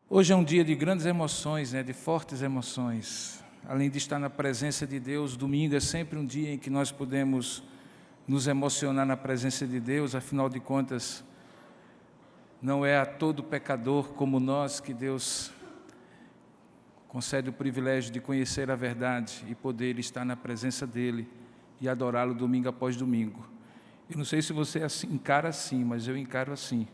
Hoje é um dia de grandes emoções, de fortes emoções. Além de estar na presença de Deus, domingo é sempre um dia em que nós podemos nos emocionar na presença de Deus. Afinal de contas, não é a todo pecador como nós que Deus concede o privilégio de conhecer a verdade e poder estar na presença dEle e adorá-lo domingo após domingo. Eu não sei se você encara assim, mas eu encaro assim.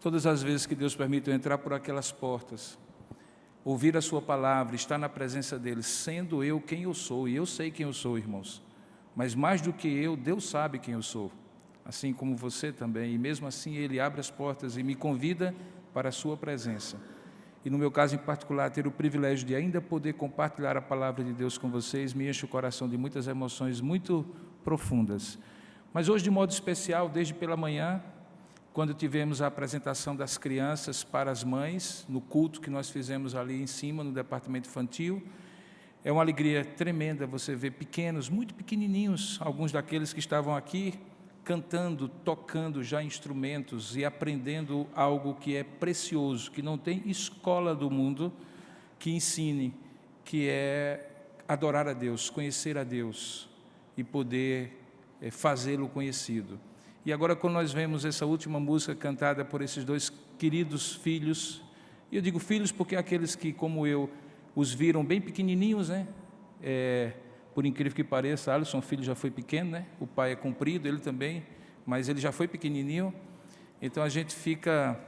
Todas as vezes que Deus permite eu entrar por aquelas portas, ouvir a sua palavra, estar na presença dEle, sendo eu quem eu sou, e eu sei quem eu sou, irmãos, mas mais do que eu, Deus sabe quem eu sou, assim como você também, e mesmo assim Ele abre as portas e me convida para a sua presença. E no meu caso em particular, ter o privilégio de ainda poder compartilhar a palavra de Deus com vocês, me enche o coração de muitas emoções muito profundas. Mas hoje, de modo especial, desde pela manhã, quando tivemos a apresentação das crianças para as mães, no culto que nós fizemos ali em cima, no departamento infantil, é uma alegria tremenda você ver pequenos, muito pequenininhos, alguns daqueles que estavam aqui, cantando, tocando já instrumentos e aprendendo algo que é precioso, que não tem escola do mundo que ensine, que é adorar a Deus, conhecer a Deus e poder fazê-lo conhecido. E agora, quando nós vemos essa última música cantada por esses dois queridos filhos, e eu digo filhos porque aqueles que, como eu, os viram bem pequenininhos, por incrível que pareça, Alisson, filho, já foi pequeno, o pai é comprido, ele também, mas ele já foi pequenininho, então a gente fica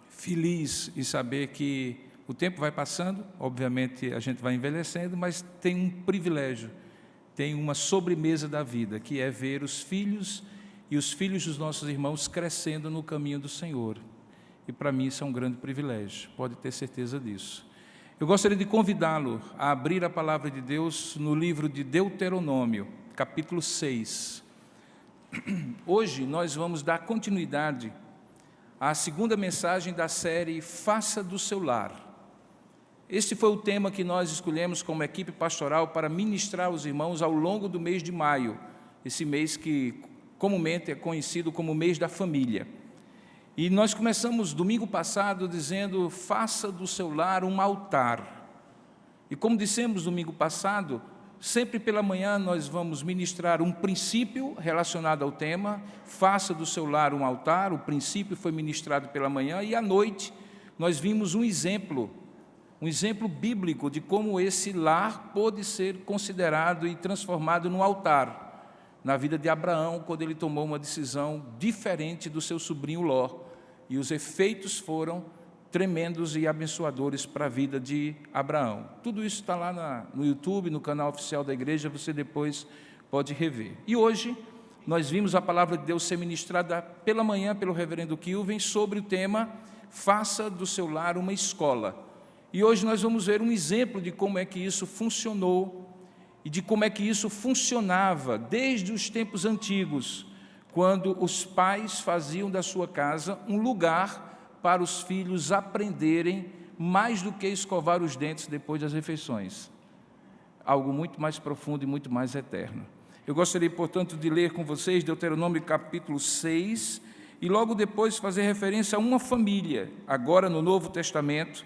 feliz em saber que o tempo vai passando, obviamente a gente vai envelhecendo, mas tem um privilégio, tem uma sobremesa da vida, que é ver os filhos e os filhos dos nossos irmãos crescendo no caminho do Senhor. E para mim isso é um grande privilégio, pode ter certeza disso. Eu gostaria de convidá-lo a abrir a palavra de Deus no livro de Deuteronômio, capítulo 6. Hoje nós vamos dar continuidade à segunda mensagem da série Faça do Seu Lar. Este foi o tema que nós escolhemos como equipe pastoral para ministrar aos irmãos ao longo do mês de maio, esse mês que comumente é conhecido como mês da família. E nós começamos domingo passado dizendo, faça do seu lar um altar. E como dissemos domingo passado, sempre pela manhã nós vamos ministrar um princípio relacionado ao tema, faça do seu lar um altar, o princípio foi ministrado pela manhã, e à noite nós vimos um exemplo bíblico de como esse lar pôde ser considerado e transformado num altar, na vida de Abraão, quando ele tomou uma decisão diferente do seu sobrinho Ló, e os efeitos foram tremendos e abençoadores para a vida de Abraão. Tudo isso está lá no YouTube, no canal oficial da igreja, você depois pode rever. E hoje, nós vimos a palavra de Deus ser ministrada pela manhã pelo reverendo Kilvin sobre o tema, faça do seu lar uma escola. E hoje nós vamos ver um exemplo de como é que isso funcionou, e de como é que isso funcionava desde os tempos antigos, quando os pais faziam da sua casa um lugar para os filhos aprenderem mais do que escovar os dentes depois das refeições. Algo muito mais profundo e muito mais eterno. Eu gostaria, portanto, de ler com vocês Deuteronômio capítulo 6, e logo depois fazer referência a uma família, agora no Novo Testamento,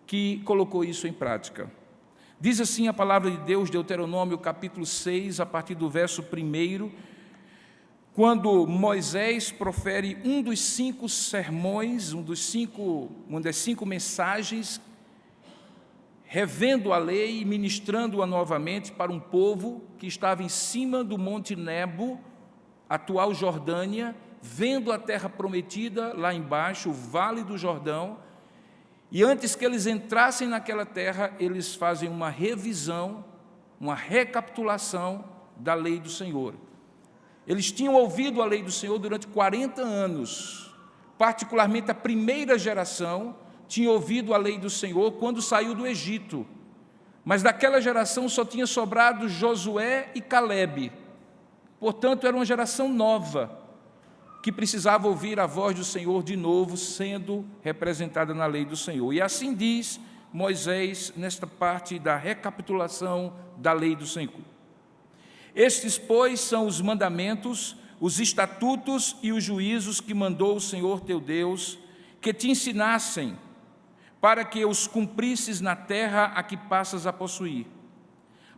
que colocou isso em prática. Diz assim a palavra de Deus, Deuteronômio capítulo 6, a partir do verso 1, quando Moisés profere um dos 5 sermões, uma das 5 mensagens, revendo a lei e ministrando-a novamente para um povo que estava em cima do Monte Nebo, atual Jordânia, vendo a terra prometida lá embaixo, o Vale do Jordão. E antes que eles entrassem naquela terra, eles fazem uma revisão, uma recapitulação da lei do Senhor. Eles tinham ouvido a lei do Senhor durante 40 anos, particularmente a primeira geração tinha ouvido a lei do Senhor quando saiu do Egito. Mas daquela geração só tinha sobrado Josué e Calebe. Portanto, era uma geração nova, que precisava ouvir a voz do Senhor de novo, sendo representada na lei do Senhor. E assim diz Moisés, nesta parte da recapitulação da lei do Senhor. Estes, pois, são os mandamentos, os estatutos e os juízos que mandou o Senhor teu Deus, que te ensinassem para que os cumprisses na terra a que passas a possuir,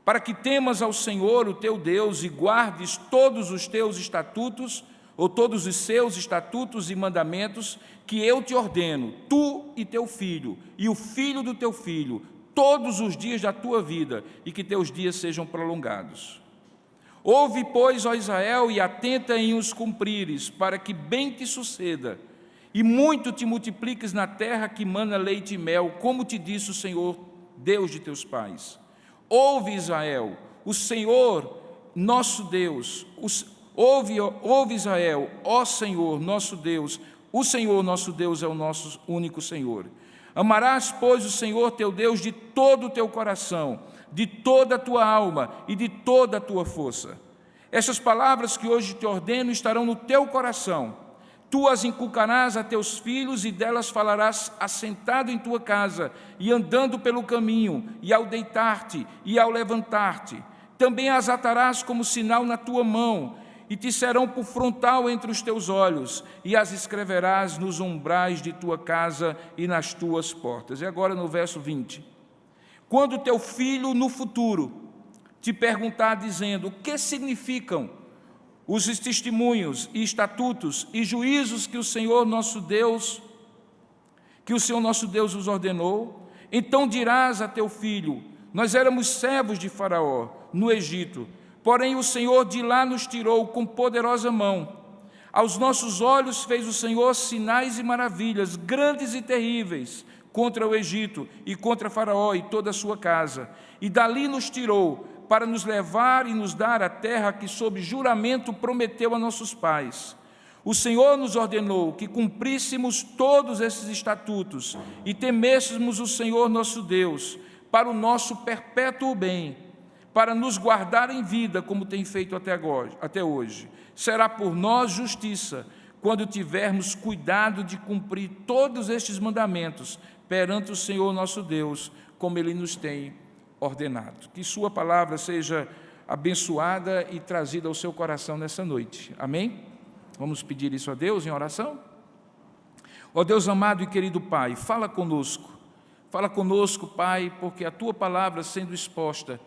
para que temas ao Senhor, o teu Deus, e guardes todos os teus estatutos, ou todos os seus estatutos e mandamentos, que eu te ordeno, tu e teu filho, e o filho do teu filho, todos os dias da tua vida, e que teus dias sejam prolongados. Ouve, pois, ó Israel, e atenta em os cumprires, para que bem te suceda, e muito te multipliques na terra que mana leite e mel, como te disse o Senhor, Deus de teus pais. Ouve, Israel, o Senhor, nosso Deus, ouve Israel, ó Senhor, nosso Deus, o Senhor, nosso Deus, é o nosso único Senhor. Amarás, pois, o Senhor teu Deus de todo o teu coração, de toda a tua alma e de toda a tua força. Estas palavras que hoje te ordeno estarão no teu coração. Tu as inculcarás a teus filhos, e delas falarás assentado em tua casa, e andando pelo caminho, e ao deitar-te, e ao levantar-te. Também as atarás como sinal na tua mão, e te serão por frontal entre os teus olhos, e as escreverás nos umbrais de tua casa e nas tuas portas. E agora no verso 20. Quando teu filho no futuro te perguntar, dizendo: o que significam os testemunhos e estatutos e juízos que o Senhor nosso Deus os ordenou, então dirás a teu filho: nós éramos servos de Faraó no Egito, porém o Senhor de lá nos tirou com poderosa mão. Aos nossos olhos fez o Senhor sinais e maravilhas, grandes e terríveis, contra o Egito e contra Faraó e toda a sua casa. E dali nos tirou, para nos levar e nos dar a terra que sob juramento prometeu a nossos pais. O Senhor nos ordenou que cumpríssemos todos esses estatutos e temêssemos o Senhor nosso Deus, para o nosso perpétuo bem, para nos guardar em vida, como tem feito até hoje. Será por nós justiça, quando tivermos cuidado de cumprir todos estes mandamentos perante o Senhor nosso Deus, como Ele nos tem ordenado. Que sua palavra seja abençoada e trazida ao seu coração nessa noite. Amém? Vamos pedir isso a Deus em oração? Ó Deus amado e querido Pai, fala conosco, Pai, porque a tua palavra sendo exposta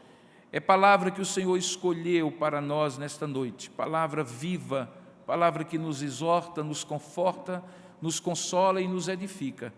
é palavra que o Senhor escolheu para nós nesta noite, palavra viva, palavra que nos exorta, nos conforta, nos consola e nos edifica.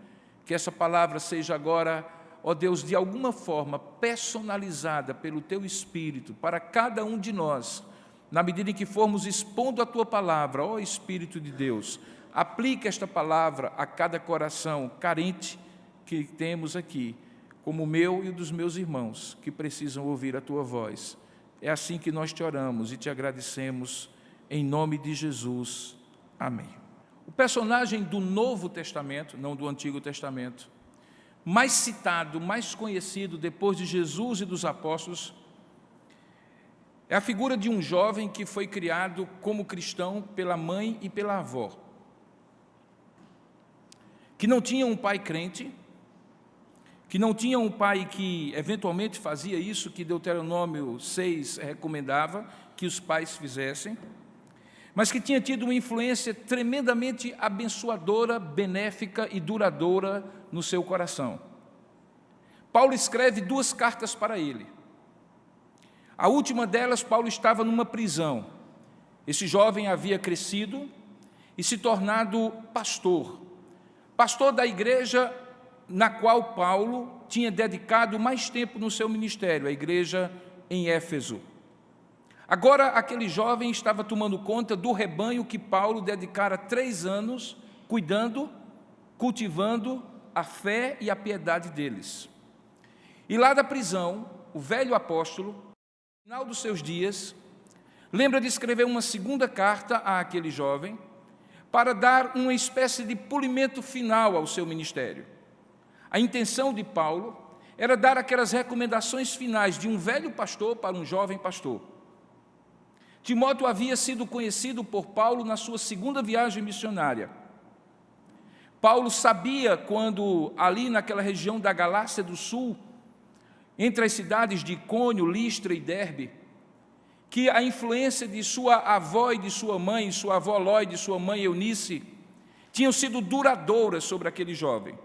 Que essa palavra seja agora, ó Deus, de alguma forma personalizada pelo Teu Espírito para cada um de nós, na medida em que formos expondo a Tua palavra, ó Espírito de Deus. Aplica esta palavra a cada coração carente que temos aqui, como o meu e o dos meus irmãos, que precisam ouvir a Tua voz. É assim que nós te oramos e te agradecemos, em nome de Jesus. Amém. O personagem do Novo Testamento, não do Antigo Testamento, mais citado, mais conhecido depois de Jesus e dos apóstolos, é a figura de um jovem que foi criado como cristão pela mãe e pela avó, que não tinha um pai crente, que não tinha um pai que eventualmente fazia isso que Deuteronômio 6 recomendava que os pais fizessem, mas que tinha tido uma influência tremendamente abençoadora, benéfica e duradoura no seu coração. Paulo escreve 2 cartas para ele. A última delas, Paulo estava numa prisão. Esse jovem havia crescido e se tornado pastor da igreja na qual Paulo tinha dedicado mais tempo no seu ministério, a igreja em Éfeso. Agora, aquele jovem estava tomando conta do rebanho que Paulo dedicara 3 anos cuidando, cultivando a fé e a piedade deles. E lá da prisão, o velho apóstolo, no final dos seus dias, lembra de escrever uma segunda carta àquele jovem para dar uma espécie de polimento final ao seu ministério. A intenção de Paulo era dar aquelas recomendações finais de um velho pastor para um jovem pastor. Timóteo havia sido conhecido por Paulo na sua segunda viagem missionária. Paulo sabia quando, ali naquela região da Galácia do Sul, entre as cidades de Icônio, Listra e Derbe, que a influência de sua avó e de sua mãe, sua avó Ló e de sua mãe Eunice, tinham sido duradouras sobre aquele jovem.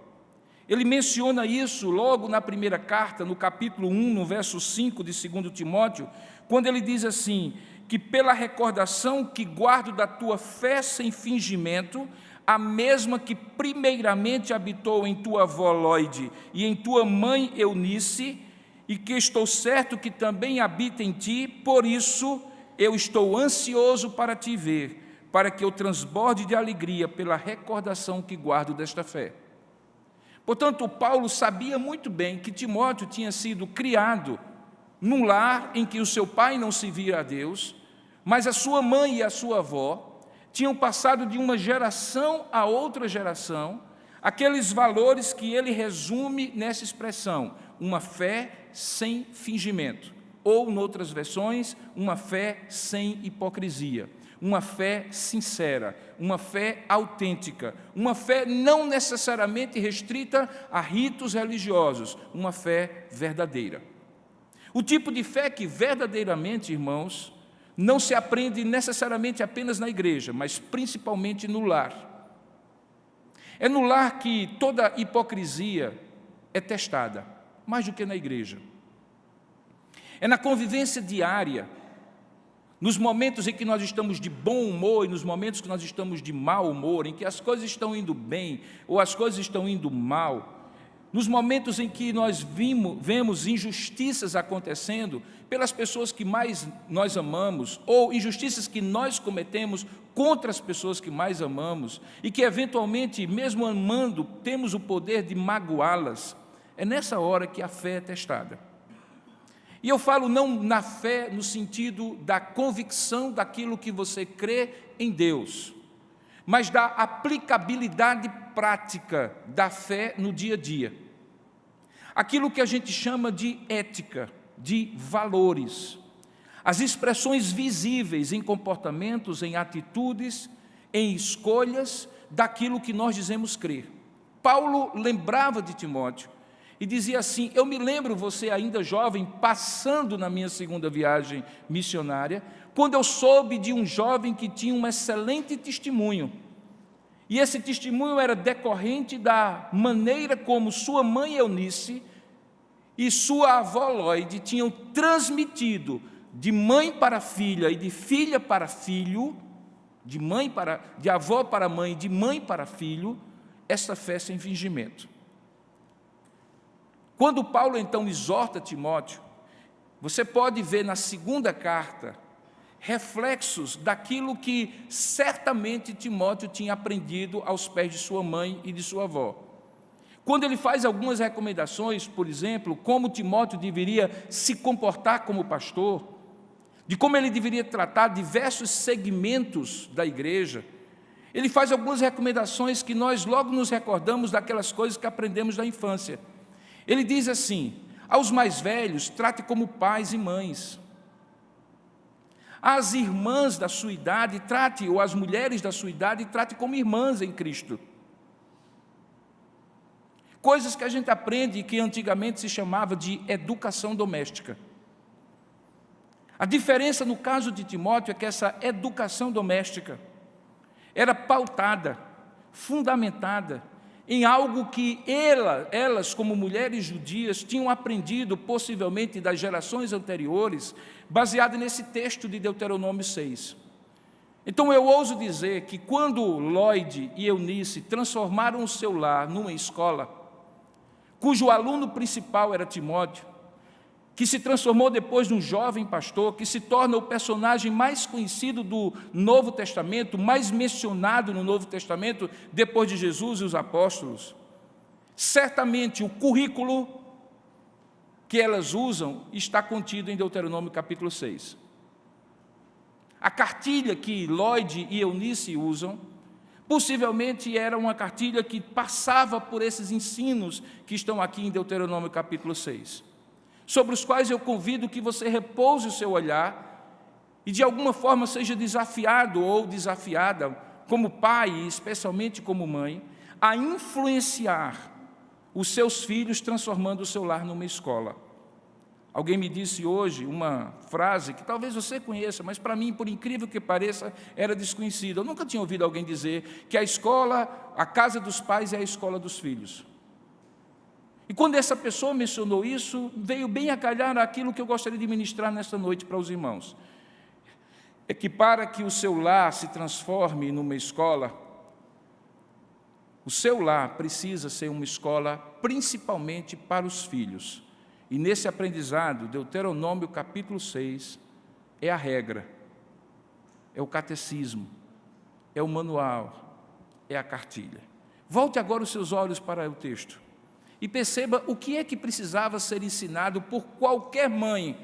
Ele menciona isso logo na primeira carta, no capítulo 1, no verso 5 de 2 Timóteo, quando ele diz assim, que pela recordação que guardo da tua fé sem fingimento, a mesma que primeiramente habitou em tua avó Lóide e em tua mãe Eunice, e que estou certo que também habita em ti, por isso eu estou ansioso para te ver, para que eu transborde de alegria pela recordação que guardo desta fé. Portanto, Paulo sabia muito bem que Timóteo tinha sido criado num lar em que o seu pai não servia a Deus, mas a sua mãe e a sua avó tinham passado de uma geração a outra geração aqueles valores que ele resume nessa expressão, uma fé sem fingimento, ou, em outras versões, uma fé sem hipocrisia, uma fé sincera, uma fé autêntica, uma fé não necessariamente restrita a ritos religiosos, uma fé verdadeira. O tipo de fé que verdadeiramente, irmãos, não se aprende necessariamente apenas na igreja, mas principalmente no lar. É no lar que toda hipocrisia é testada, mais do que na igreja. É na convivência diária, nos momentos em que nós estamos de bom humor e nos momentos que nós estamos de mau humor, em que as coisas estão indo bem ou as coisas estão indo mal, nos momentos em que nós vemos injustiças acontecendo pelas pessoas que mais nós amamos, ou injustiças que nós cometemos contra as pessoas que mais amamos, e que eventualmente, mesmo amando, temos o poder de magoá-las, é nessa hora que a fé é testada. E eu falo não na fé no sentido da convicção daquilo que você crê em Deus, mas da aplicabilidade prática da fé no dia a dia. Aquilo que a gente chama de ética, de valores, as expressões visíveis em comportamentos, em atitudes, em escolhas daquilo que nós dizemos crer. Paulo lembrava de Timóteo e dizia assim, eu me lembro, você ainda jovem, passando na minha segunda viagem missionária, quando eu soube de um jovem que tinha um excelente testemunho. E esse testemunho era decorrente da maneira como sua mãe Eunice e sua avó Lóide tinham transmitido de mãe para filha e de filha para filho, de avó para mãe e de mãe para filho, essa fé sem fingimento. Quando Paulo então exorta Timóteo, você pode ver na segunda carta reflexos daquilo que certamente Timóteo tinha aprendido aos pés de sua mãe e de sua avó. Quando ele faz algumas recomendações, por exemplo, como Timóteo deveria se comportar como pastor, de como ele deveria tratar diversos segmentos da igreja, ele faz algumas recomendações que nós logo nos recordamos daquelas coisas que aprendemos da infância. Ele diz assim, aos mais velhos, trate como pais e mães. As irmãs da sua idade, trate, ou as mulheres da sua idade, trate como irmãs em Cristo. Coisas que a gente aprende e que antigamente se chamava de educação doméstica. A diferença no caso de Timóteo é que essa educação doméstica era pautada, fundamentada em algo que elas, como mulheres judias, tinham aprendido possivelmente das gerações anteriores, baseado nesse texto de Deuteronômio 6. Então eu ouso dizer que quando Lóide e Eunice transformaram o seu lar numa escola, cujo aluno principal era Timóteo, que se transformou depois num jovem pastor, que se torna o personagem mais conhecido do Novo Testamento, mais mencionado no Novo Testamento, depois de Jesus e os apóstolos. Certamente o currículo que elas usam está contido em Deuteronômio capítulo 6. A cartilha que Lóide e Eunice usam, possivelmente era uma cartilha que passava por esses ensinos que estão aqui em Deuteronômio capítulo 6. Sobre os quais eu convido que você repouse o seu olhar e de alguma forma seja desafiado ou desafiada, como pai e especialmente como mãe, a influenciar os seus filhos transformando o seu lar numa escola. Alguém me disse hoje uma frase que talvez você conheça, mas para mim, por incrível que pareça, era desconhecida. Eu nunca tinha ouvido alguém dizer que a escola, a casa dos pais é a escola dos filhos. quando essa pessoa mencionou isso, veio bem a calhar aquilo que eu gostaria de ministrar nesta noite para os irmãos. É que para que o seu lar se transforme numa escola, o seu lar precisa ser uma escola principalmente para os filhos. E nesse aprendizado, Deuteronômio capítulo 6, é a regra, é o catecismo, é o manual, é a cartilha. Volte agora os seus olhos para o texto e perceba o que é que precisava ser ensinado por qualquer mãe,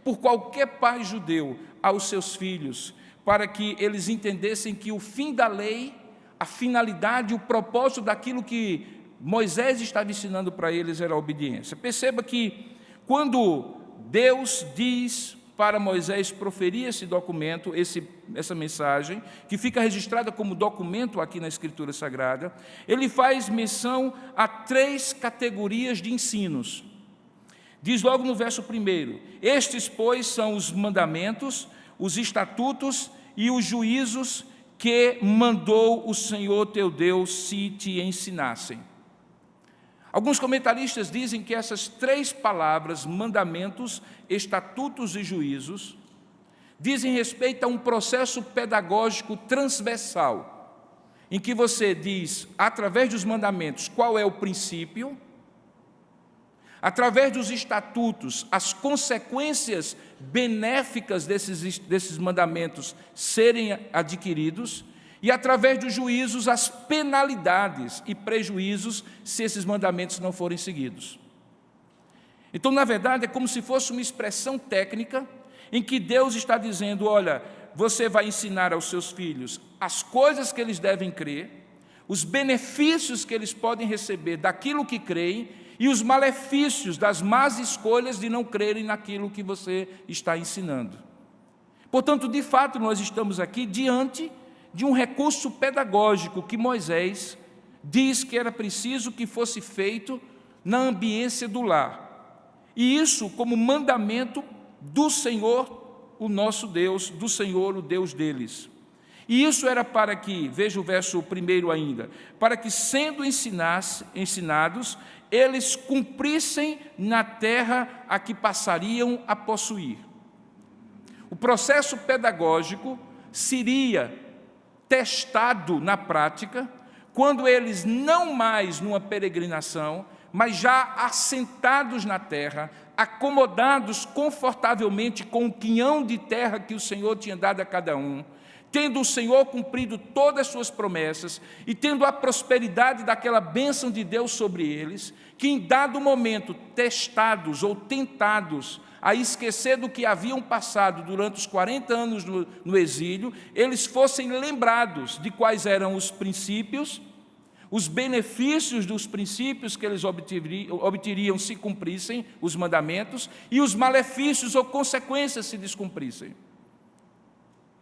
por qualquer pai judeu aos seus filhos, para que eles entendessem que o fim da lei, a finalidade, o propósito daquilo que Moisés estava ensinando para eles era a obediência. Perceba que quando Deus diz para Moisés proferir esse documento, essa mensagem, que fica registrada como documento aqui na Escritura Sagrada, ele faz menção a 3 categorias de ensinos. Diz logo no verso 1: estes, pois, são os mandamentos, os estatutos e os juízos que mandou o Senhor teu Deus se te ensinassem. Alguns comentaristas dizem que essas 3 palavras, mandamentos, estatutos e juízos, dizem respeito a um processo pedagógico transversal, em que você diz, através dos mandamentos, qual é o princípio, através dos estatutos, as consequências benéficas desses mandamentos serem adquiridos, e através dos juízos, as penalidades e prejuízos se esses mandamentos não forem seguidos. Então, na verdade, é como se fosse uma expressão técnica em que Deus está dizendo, olha, você vai ensinar aos seus filhos as coisas que eles devem crer, os benefícios que eles podem receber daquilo que creem e os malefícios das más escolhas de não crerem naquilo que você está ensinando. Portanto, de fato, nós estamos aqui diante de um recurso pedagógico que Moisés diz que era preciso que fosse feito na ambiência do lar. E isso como mandamento do Senhor, o nosso Deus, do Senhor, o Deus deles. E isso era para que, veja o verso 1 ainda, para que sendo ensinados, eles cumprissem na terra a que passariam a possuir. O processo pedagógico seria testado na prática, quando eles não mais numa peregrinação, mas já assentados na terra, acomodados confortavelmente com o quinhão de terra que o Senhor tinha dado a cada um, tendo o Senhor cumprido todas as suas promessas e tendo a prosperidade daquela bênção de Deus sobre eles, que em dado momento, testados ou tentados a esquecer do que haviam passado durante os 40 anos no exílio, eles fossem lembrados de quais eram os princípios, os benefícios dos princípios que eles obteriam se cumprissem os mandamentos e os malefícios ou consequências se descumprissem.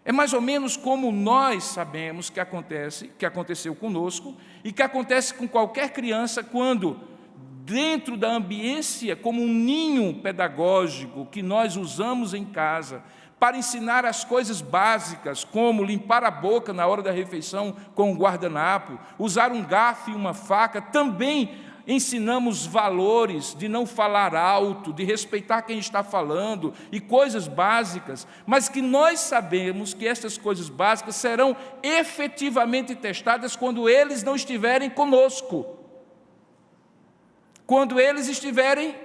É mais ou menos como nós sabemos que aconteceu conosco e que acontece com qualquer criança quando, dentro da ambiência, como um ninho pedagógico que nós usamos em casa para ensinar as coisas básicas, como limpar a boca na hora da refeição com um guardanapo, usar um garfo e uma faca, também ensinamos valores de não falar alto, de respeitar quem está falando e coisas básicas, mas que nós sabemos que essas coisas básicas serão efetivamente testadas quando eles não estiverem conosco. Quando eles estiverem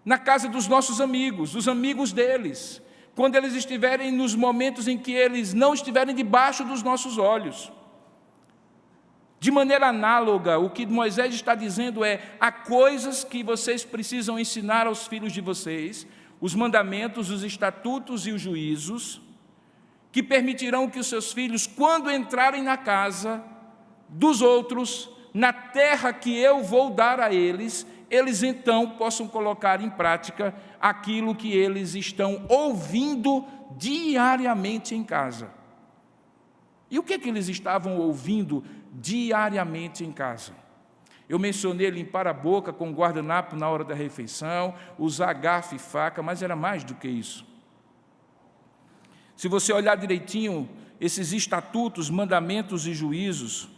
na casa dos nossos amigos, dos amigos deles, quando eles estiverem nos momentos em que eles não estiverem debaixo dos nossos olhos. De maneira análoga, o que Moisés está dizendo é: há coisas que vocês precisam ensinar aos filhos de vocês, os mandamentos, os estatutos e os juízos, que permitirão que os seus filhos, quando entrarem na casa dos outros, na terra que eu vou dar a eles, eles então possam colocar em prática aquilo que eles estão ouvindo diariamente em casa. E o que eles estavam ouvindo diariamente em casa? Eu mencionei limpar a boca com guardanapo na hora da refeição, usar garfo e faca, mas era mais do que isso. Se você olhar direitinho, esses estatutos, mandamentos e juízos,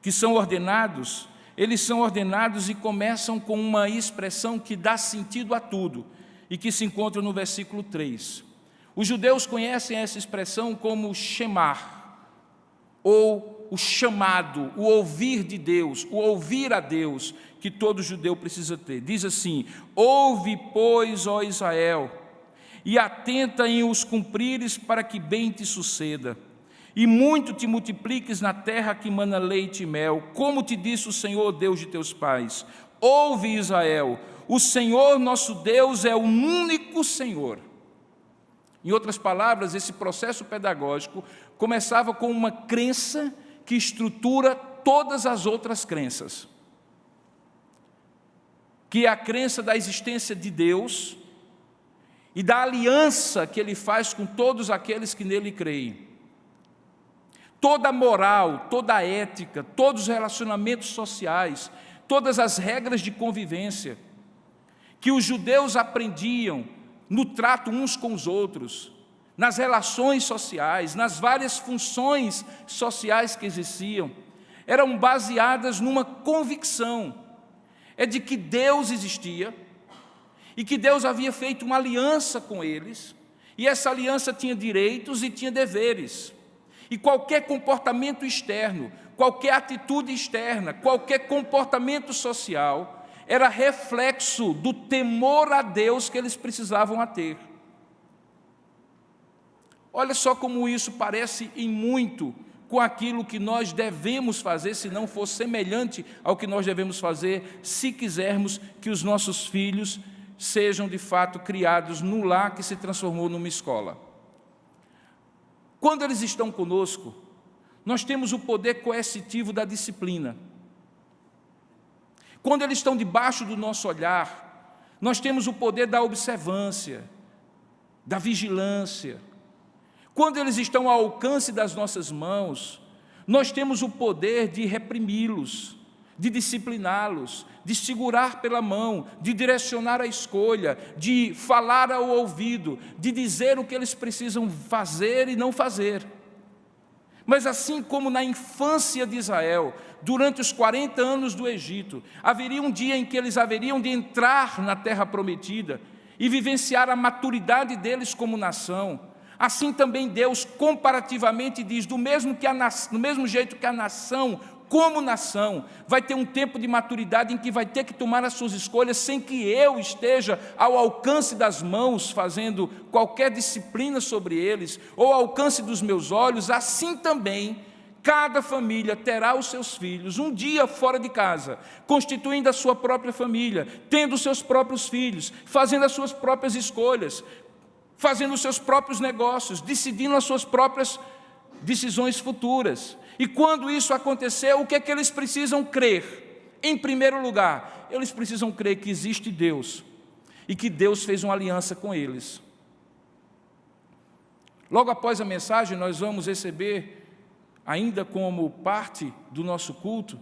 que são ordenados, eles são ordenados e começam com uma expressão que dá sentido a tudo e que se encontra no versículo 3. Os judeus conhecem essa expressão como shemar, ou o chamado, o ouvir de Deus, o ouvir a Deus, que todo judeu precisa ter. Diz assim: ouve, pois, ó Israel, e atenta em os cumprires, para que bem te suceda, e muito te multipliques na terra que mana leite e mel, como te disse o Senhor, Deus de teus pais. Ouve, Israel, o Senhor nosso Deus é o único Senhor. Em outras palavras, esse processo pedagógico começava com uma crença que estrutura todas as outras crenças, que é a crença da existência de Deus e da aliança que Ele faz com todos aqueles que nele creem. Toda a moral, toda a ética, todos os relacionamentos sociais, todas as regras de convivência que os judeus aprendiam no trato uns com os outros, nas relações sociais, nas várias funções sociais que existiam, eram baseadas numa convicção, de que Deus existia e que Deus havia feito uma aliança com eles, e essa aliança tinha direitos e tinha deveres. E qualquer comportamento externo, qualquer atitude externa, qualquer comportamento social era reflexo do temor a Deus que eles precisavam ter. Olha só como isso parece em muito com aquilo que nós devemos fazer, se não for semelhante ao que nós devemos fazer, se quisermos que os nossos filhos sejam de fato criados no lar que se transformou numa escola. Quando eles estão conosco, nós temos o poder coercitivo da disciplina. Quando eles estão debaixo do nosso olhar, nós temos o poder da observância, da vigilância. Quando eles estão ao alcance das nossas mãos, nós temos o poder de reprimi-los, de discipliná-los, de segurar pela mão, de direcionar a escolha, de falar ao ouvido, de dizer o que eles precisam fazer e não fazer. Mas assim como na infância de Israel, durante os 40 anos do Egito, haveria um dia em que eles haveriam de entrar na terra prometida e vivenciar a maturidade deles como nação, assim também Deus comparativamente diz, do mesmo jeito que a nação, como nação, vai ter um tempo de maturidade em que vai ter que tomar as suas escolhas sem que eu esteja ao alcance das mãos, fazendo qualquer disciplina sobre eles, ou ao alcance dos meus olhos, assim também cada família terá os seus filhos um dia fora de casa, constituindo a sua própria família, tendo os seus próprios filhos, fazendo as suas próprias escolhas, fazendo os seus próprios negócios, decidindo as suas próprias decisões futuras. E quando isso acontecer, o que é que eles precisam crer? Em primeiro lugar, eles precisam crer que existe Deus e que Deus fez uma aliança com eles. Logo após a mensagem, nós vamos receber, ainda como parte do nosso culto,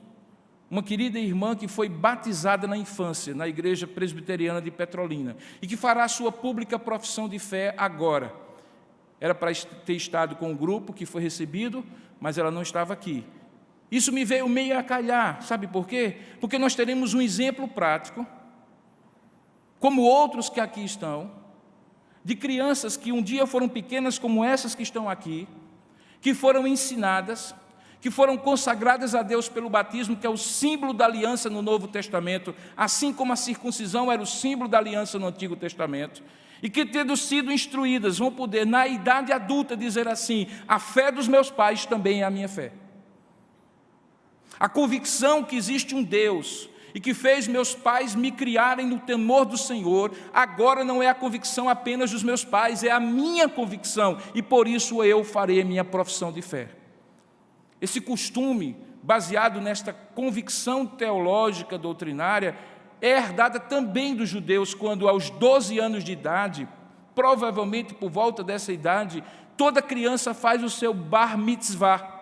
uma querida irmã que foi batizada na infância, na Igreja Presbiteriana de Petrolina, e que fará a sua pública profissão de fé agora. Era para ter estado com o grupo que foi recebido, mas ela não estava aqui. Isso me veio meio a calhar, sabe por quê? Porque nós teremos um exemplo prático, como outros que aqui estão, de crianças que um dia foram pequenas como essas que estão aqui, que foram ensinadas, que foram consagradas a Deus pelo batismo, que é o símbolo da aliança no Novo Testamento, assim como a circuncisão era o símbolo da aliança no Antigo Testamento, e que, tendo sido instruídas, vão poder, na idade adulta, dizer assim: a fé dos meus pais também é a minha fé. A convicção que existe um Deus e que fez meus pais me criarem no temor do Senhor, agora não é a convicção apenas dos meus pais, é a minha convicção, e por isso eu farei a minha profissão de fé. Esse costume, baseado nesta convicção teológica doutrinária, é herdada também dos judeus, quando aos 12 anos de idade, provavelmente por volta dessa idade, toda criança faz o seu bar mitzvah,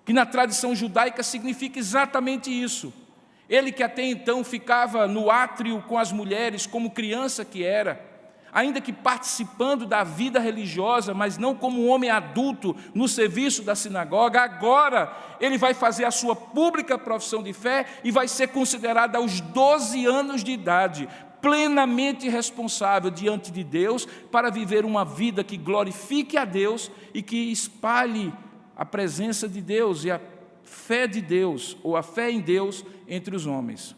que na tradição judaica significa exatamente isso. Ele que até então ficava no átrio com as mulheres, como criança que era, ainda que participando da vida religiosa, mas não como um homem adulto no serviço da sinagoga, agora ele vai fazer a sua pública profissão de fé e vai ser considerado aos 12 anos de idade, plenamente responsável diante de Deus para viver uma vida que glorifique a Deus e que espalhe a presença de Deus e a fé de Deus, ou a fé em Deus entre os homens.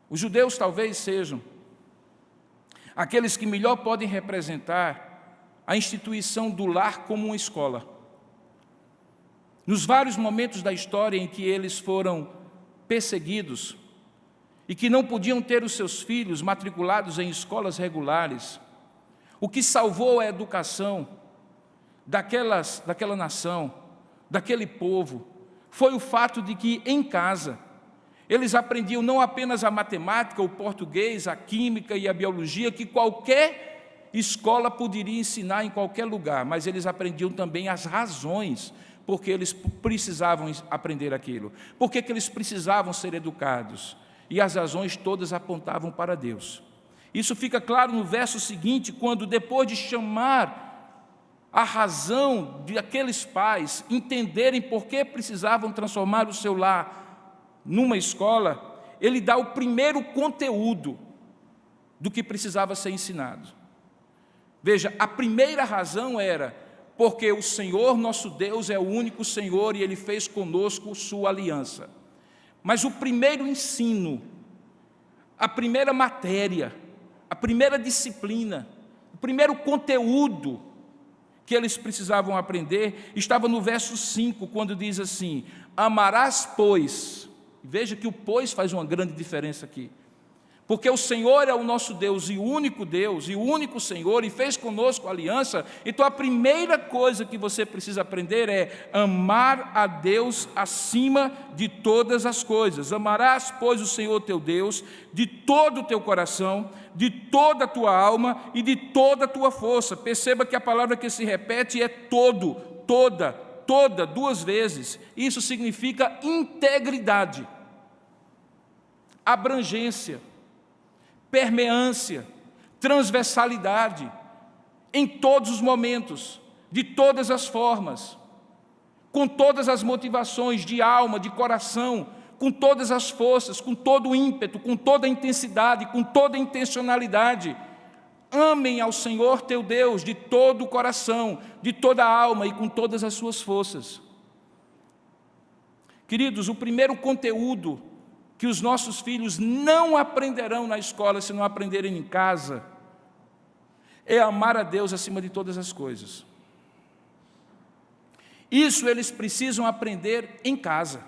Os judeus talvez sejam aqueles que melhor podem representar a instituição do lar como uma escola. Nos vários momentos da história em que eles foram perseguidos e que não podiam ter os seus filhos matriculados em escolas regulares, o que salvou a educação daquela nação, daquele povo, foi o fato de que em casa eles aprendiam não apenas a matemática, o português, a química e a biologia, que qualquer escola poderia ensinar em qualquer lugar, mas eles aprendiam também as razões porque eles precisavam aprender aquilo, porque que eles precisavam ser educados, e as razões todas apontavam para Deus. Isso fica claro no verso seguinte, quando depois de chamar a razão de aqueles pais entenderem por que precisavam transformar o seu lar numa escola, ele dá o primeiro conteúdo do que precisava ser ensinado. Veja, a primeira razão era porque o Senhor nosso Deus é o único Senhor e Ele fez conosco sua aliança. Mas o primeiro ensino, a primeira matéria, a primeira disciplina, o primeiro conteúdo que eles precisavam aprender, estava no verso 5, quando diz assim: amarás, pois. Veja que o pois faz uma grande diferença aqui. Porque o Senhor é o nosso Deus e o único Senhor, e fez conosco aliança. Então a primeira coisa que você precisa aprender é amar a Deus acima de todas as coisas. Amarás, pois, o Senhor teu Deus de todo o teu coração, de toda a tua alma e de toda a tua força. Perceba que a palavra que se repete é todo, toda, duas vezes. Isso significa integridade, abrangência, permeância, transversalidade, em todos os momentos, de todas as formas, com todas as motivações de alma, de coração, com todas as forças, com todo o ímpeto, com toda a intensidade, com toda a intencionalidade. Amem ao Senhor teu Deus de todo o coração, de toda a alma e com todas as suas forças. Queridos, o primeiro conteúdo que os nossos filhos não aprenderão na escola se não aprenderem em casa é amar a Deus acima de todas as coisas. Isso eles precisam aprender em casa.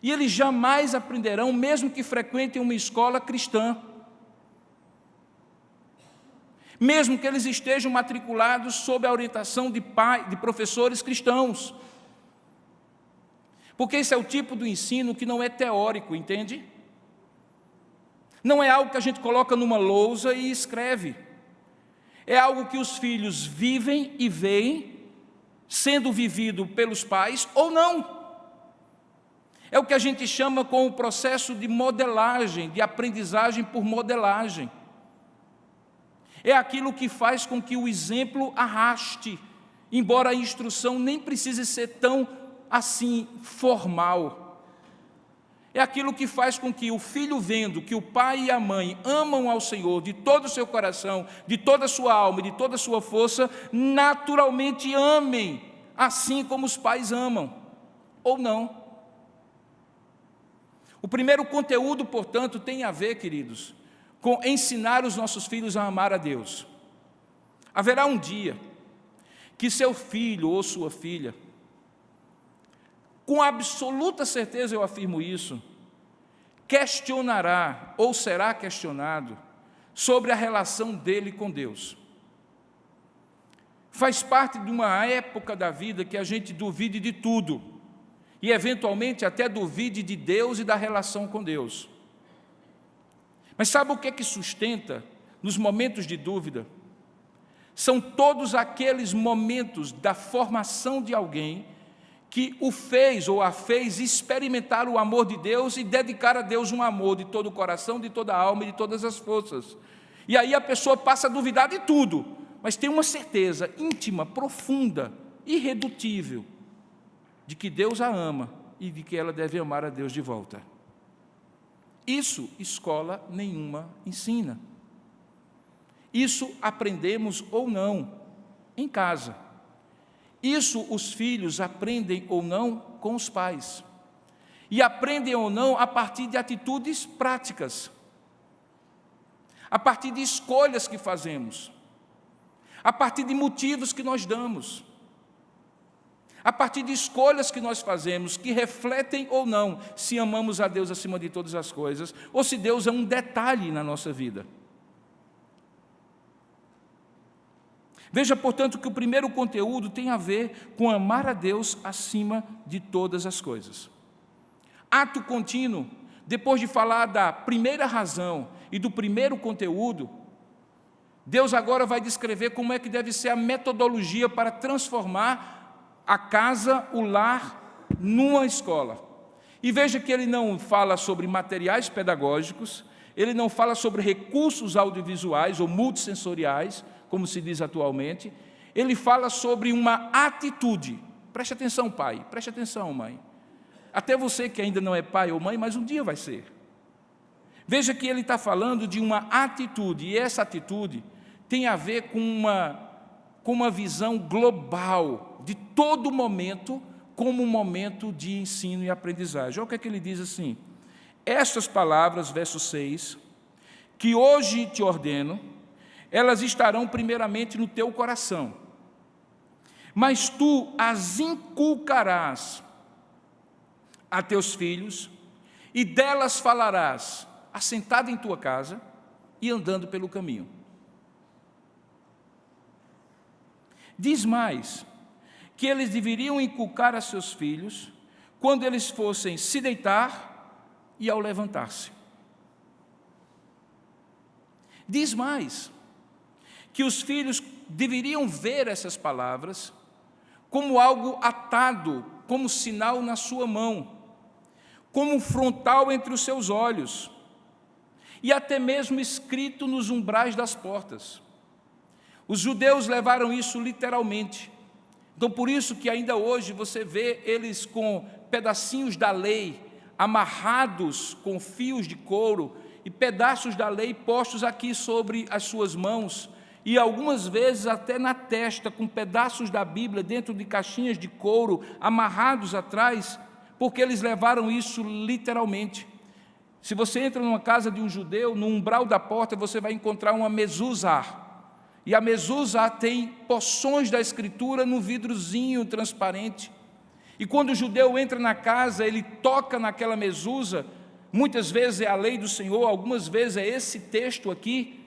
E eles jamais aprenderão, mesmo que frequentem uma escola cristã. Mesmo que eles estejam matriculados sob a orientação de professores cristãos. Porque esse é o tipo do ensino que não é teórico, entende? Não é algo que a gente coloca numa lousa e escreve. É algo que os filhos vivem e veem, sendo vivido pelos pais ou não. É o que a gente chama com o processo de modelagem, de aprendizagem por modelagem. É aquilo que faz com que o exemplo arraste, embora a instrução nem precise ser tão assim formal. É aquilo que faz com que o filho, vendo que o pai e a mãe amam ao Senhor de todo o seu coração, de toda a sua alma e de toda a sua força, naturalmente amem, assim como os pais amam, ou não. O primeiro conteúdo, portanto, tem a ver, queridos, com ensinar os nossos filhos a amar a Deus. Haverá um dia que seu filho ou sua filha, com absoluta certeza eu afirmo isso, questionará ou será questionado sobre a relação dele com Deus. Faz parte de uma época da vida que a gente duvide de tudo e eventualmente até duvide de Deus e da relação com Deus. Mas sabe o que é que sustenta nos momentos de dúvida? São todos aqueles momentos da formação de alguém que o fez ou a fez experimentar o amor de Deus e dedicar a Deus um amor de todo o coração, de toda a alma e de todas as forças. E aí a pessoa passa a duvidar de tudo, mas tem uma certeza íntima, profunda, irredutível, de que Deus a ama e de que ela deve amar a Deus de volta. Isso escola nenhuma ensina. Isso aprendemos ou não em casa. Isso os filhos aprendem ou não com os pais. E aprendem ou não a partir de atitudes práticas, a partir de escolhas que fazemos, a partir de motivos que nós damos, a partir de escolhas que nós fazemos, que refletem ou não se amamos a Deus acima de todas as coisas, ou se Deus é um detalhe na nossa vida. Veja, portanto, que o primeiro conteúdo tem a ver com amar a Deus acima de todas as coisas. Ato contínuo, depois de falar da primeira razão e do primeiro conteúdo, Deus agora vai descrever como é que deve ser a metodologia para transformar a casa, o lar, numa escola. E veja que ele não fala sobre materiais pedagógicos, ele não fala sobre recursos audiovisuais ou multissensoriais, como se diz atualmente, ele fala sobre uma atitude. Preste atenção, pai, preste atenção, mãe. Até você que ainda não é pai ou mãe, mas um dia vai ser. Veja que ele está falando de uma atitude, e essa atitude tem a ver com uma visão global de todo momento, como um momento de ensino e aprendizagem. Olha o que é que ele diz assim: estas palavras, verso 6, que hoje te ordeno, elas estarão primeiramente no teu coração, mas tu as inculcarás a teus filhos, e delas falarás, assentado em tua casa e andando pelo caminho. Diz mais, que eles deveriam inculcar a seus filhos quando eles fossem se deitar e ao levantar-se. Diz mais, que os filhos deveriam ver essas palavras como algo atado, como sinal na sua mão, como um frontal entre os seus olhos, e até mesmo escrito nos umbrais das portas. Os judeus levaram isso literalmente. Então, por isso que ainda hoje você vê eles com pedacinhos da lei, amarrados com fios de couro, e pedaços da lei postos aqui sobre as suas mãos, e algumas vezes até na testa, com pedaços da Bíblia dentro de caixinhas de couro, amarrados atrás, porque eles levaram isso literalmente. Se você entra numa casa de um judeu, no umbral da porta você vai encontrar uma mezuzá, e a mezuzá tem porções da Escritura no vidrozinho transparente, e quando o judeu entra na casa, ele toca naquela mezuzá, muitas vezes é a lei do Senhor, algumas vezes é esse texto aqui.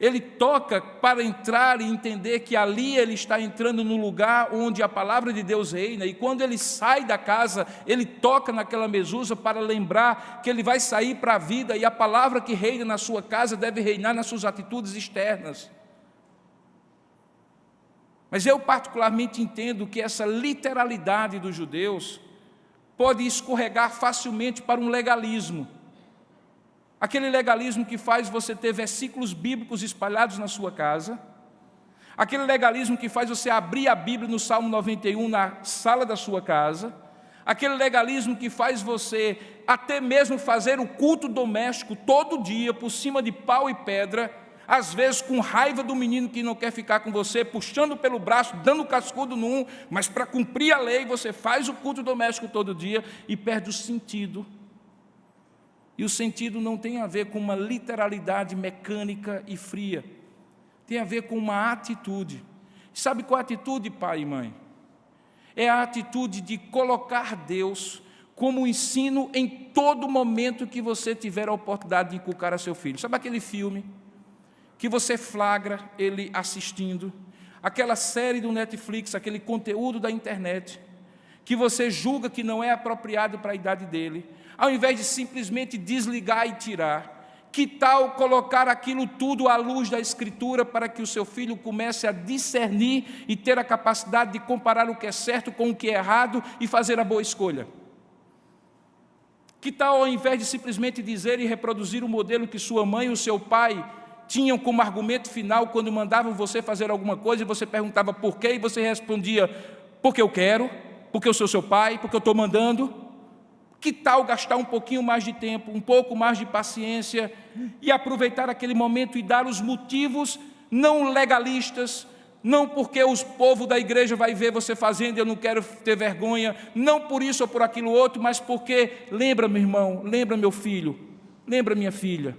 Ele toca para entrar e entender que ali ele está entrando no lugar onde a palavra de Deus reina, e quando ele sai da casa, ele toca naquela mezuzá para lembrar que ele vai sair para a vida, e a palavra que reina na sua casa deve reinar nas suas atitudes externas. Mas eu particularmente entendo que essa literalidade dos judeus pode escorregar facilmente para um legalismo. Aquele legalismo que faz você ter versículos bíblicos espalhados na sua casa, aquele legalismo que faz você abrir a Bíblia no Salmo 91 na sala da sua casa, aquele legalismo que faz você até mesmo fazer o culto doméstico todo dia, por cima de pau e pedra, às vezes com raiva do menino que não quer ficar com você, puxando pelo braço, dando cascudo num, mas para cumprir a lei você faz o culto doméstico todo dia e perde o sentido. E o sentido não tem a ver com uma literalidade mecânica e fria, tem a ver com uma atitude. Sabe qual é a atitude, pai e mãe? É a atitude de colocar Deus como ensino em todo momento que você tiver a oportunidade de inculcar a seu filho. Sabe aquele filme que você flagra ele assistindo, aquela série do Netflix, aquele conteúdo da internet, que você julga que não é apropriado para a idade dele, ao invés de simplesmente desligar e tirar, Que tal colocar aquilo tudo à luz da Escritura para que o seu filho comece a discernir e ter a capacidade de comparar o que é certo com o que é errado e fazer a boa escolha? Que tal, ao invés de simplesmente dizer e reproduzir o modelo que sua mãe e o seu pai tinham como argumento final quando mandavam você fazer alguma coisa e você perguntava por quê e você respondia, porque eu quero, porque eu sou seu pai, porque eu estou mandando? Que tal gastar um pouquinho mais de tempo, um pouco mais de paciência e aproveitar aquele momento e dar os motivos não legalistas, não porque o povo da igreja vai ver você fazendo e eu não quero ter vergonha, não por isso ou por aquilo outro, mas porque, lembra meu irmão, lembra meu filho, lembra minha filha,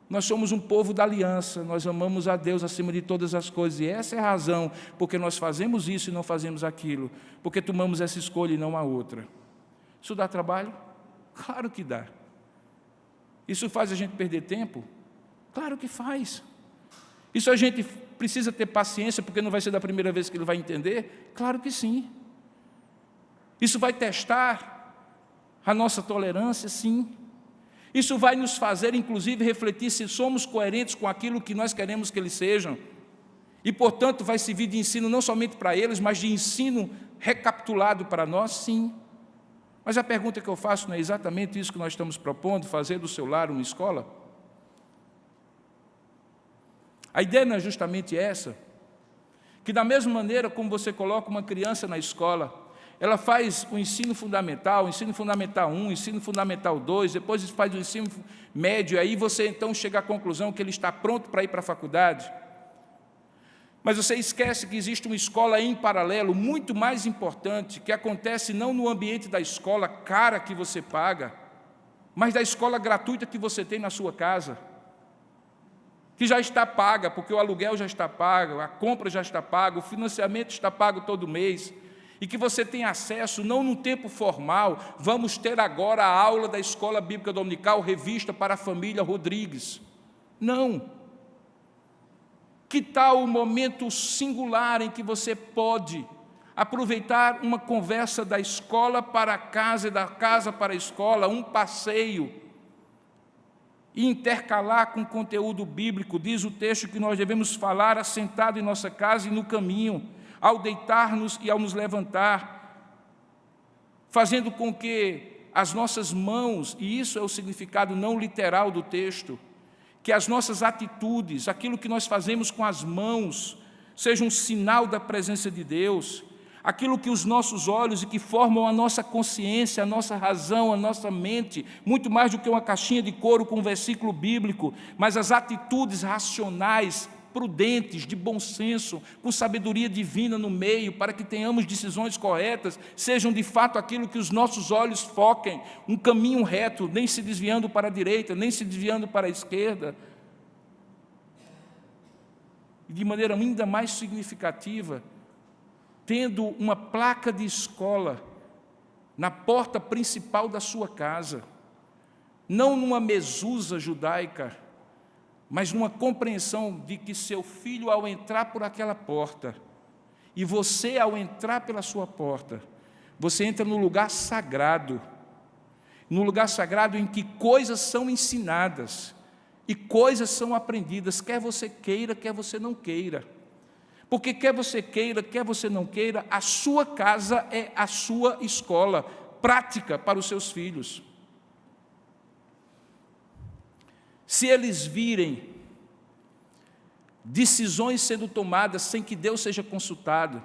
nós somos um povo da aliança, nós amamos a Deus acima de todas as coisas e essa é a razão porque nós fazemos isso e não fazemos aquilo, porque tomamos essa escolha e não a outra. Isso dá trabalho? Claro que dá. Isso faz a gente perder tempo? Claro que faz. Isso a gente precisa ter paciência, porque não vai ser da primeira vez que ele vai entender? Claro que sim. Isso vai testar a nossa tolerância? Sim. Isso vai nos fazer, inclusive, refletir se somos coerentes com aquilo que nós queremos que eles sejam. E, portanto, vai servir de ensino não somente para eles, mas de ensino recapitulado para nós? Sim. Mas a pergunta que eu faço não é exatamente isso que nós estamos propondo, fazer do seu lar uma escola? A ideia não é justamente essa, que da mesma maneira como você coloca uma criança na escola, ela faz o ensino fundamental 1, ensino fundamental 2, depois faz o ensino médio, aí você então chega à conclusão que ele está pronto para ir para a faculdade. Mas você esquece que existe uma escola em paralelo, muito mais importante, que acontece não no ambiente da escola cara que você paga, mas da escola gratuita que você tem na sua casa, que já está paga, porque o aluguel já está pago, a compra já está paga, o financiamento está pago todo mês, e que você tem acesso, não no tempo formal, vamos ter agora a aula da Escola Bíblica Dominical, revista para a família Rodrigues. Não. Que tal o momento singular em que você pode aproveitar uma conversa da escola para a casa e da casa para a escola, um passeio, e intercalar com conteúdo bíblico? Diz o texto que nós devemos falar assentado em nossa casa e no caminho, ao deitar-nos e ao nos levantar, fazendo com que as nossas mãos, e isso é o significado não literal do texto, que as nossas atitudes, aquilo que nós fazemos com as mãos, seja um sinal da presença de Deus, aquilo que os nossos olhos e que formam a nossa consciência, a nossa razão, a nossa mente, muito mais do que uma caixinha de couro com um versículo bíblico, mas as atitudes racionais, prudentes, de bom senso, com sabedoria divina no meio, para que tenhamos decisões corretas, sejam de fato aquilo que os nossos olhos foquem, um caminho reto, nem se desviando para a direita, nem se desviando para a esquerda. E de maneira ainda mais significativa, tendo uma placa de escola na porta principal da sua casa, não numa mesusa judaica, mas numa compreensão de que seu filho, ao entrar por aquela porta, e você, ao entrar pela sua porta, você entra no lugar sagrado em que coisas são ensinadas e coisas são aprendidas, quer você queira, quer você não queira. Porque quer você queira, quer você não queira, a sua casa é a sua escola prática para os seus filhos. Se eles virem decisões sendo tomadas sem que Deus seja consultado,